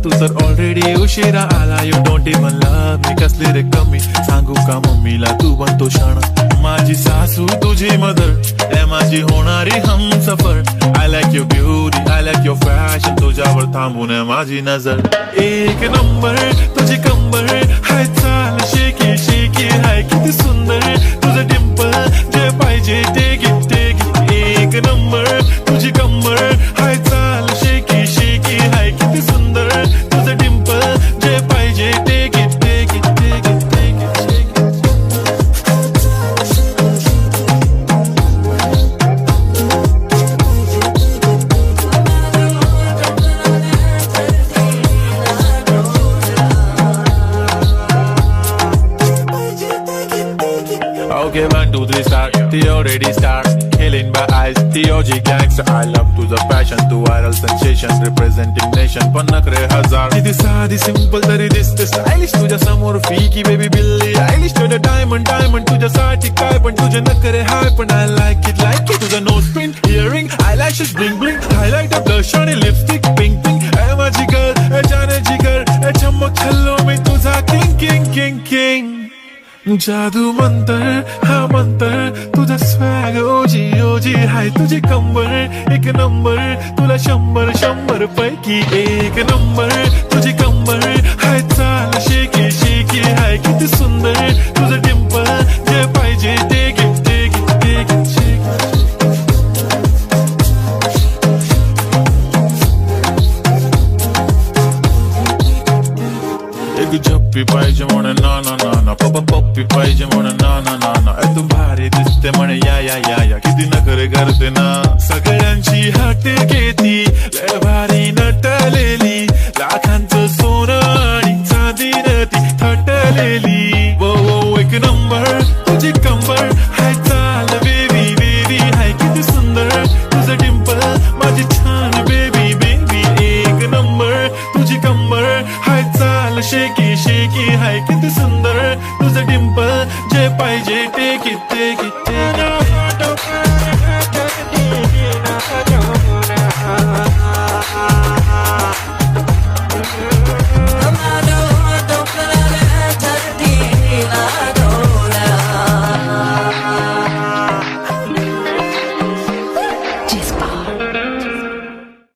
तू तर ऑलरेडी उशिरा आला. You don't even love me, कसली रे कमी सांगू का मम्मीला तू बनतो क्षण. माझी सासू तुझी मदर, ए माझी होणारी Humsafar. I like your beauty, I like your fashion, तुझ्यावर थांबून आहे माझी नजर. एक नंबर तुझी कंबर, हाय चाल शेकी शेकी, हाय किती सुंदर तुझं डिंपल, जे पाहिजे टेक इट टेक इट. एक नंबर तुझी कंबर, हाय चाल शेकी शेकी, हाय किती सुंदर तुझं डिंपल, जे पाहिजे take it take it take it take it take it. Okay, 1, 2, 3 start. The already start. Killing by eyes. The OG gangster. I love to the passion, to viral sensation, representing nation. पण नखरे हजार. किती साधी simple तरी दिसते stylish तुझ्या समोर. फीकी बेबी बिल्ली आयलिश, तुझं डायमंड डायमंड तुझ्यासाठी काय पण. तुझे नखरे हाय पण I like it like it. तुझं nose pin, earring, eyelashes bling bling, highlighter, blush आणि लिपस्टिक पिंक पिंक. ए माझी गर्ल, ए जाने जिगर, ए चमक छल्लो मी तुझा किंग किंग किंग किंग. जादू मंतर हा मंतर, तुझा स्वॅग ओजी ओजी, हाय तुझी कंबर एक नंबर, तुला 100 पैकी एक नंबर. तुझी कंबर हाय चाल शेकी शेकी, हाय किती सुंदर तुझं डिंपल, जे पाहिजे take it take it take it shake. एक झप्पी पाहिजे म्हणे ना ना ना ना, पप्पी पाहिजे म्हणे ना ना ना ना. तू भारी दिसते म्हणे या या या या, किती नखरे करते ना. सगळ्यांची हट घेती, लय भारी नटलेली, लाखांचं सोनं आणि चांदीनं ती थटलेली. वो वो एक नंबर तुझी कंबर, हाय चाल बेबी बेबी, हाय किती सुंदर तुझं डिंपल, माझी छान बेबी बेबी. एक नंबर तुझी कंबर, हाय चाल शेकी शेकी, हाय किती सुंदर तुझं डिंपल, जे पाहिजे टेक इट टेक इट.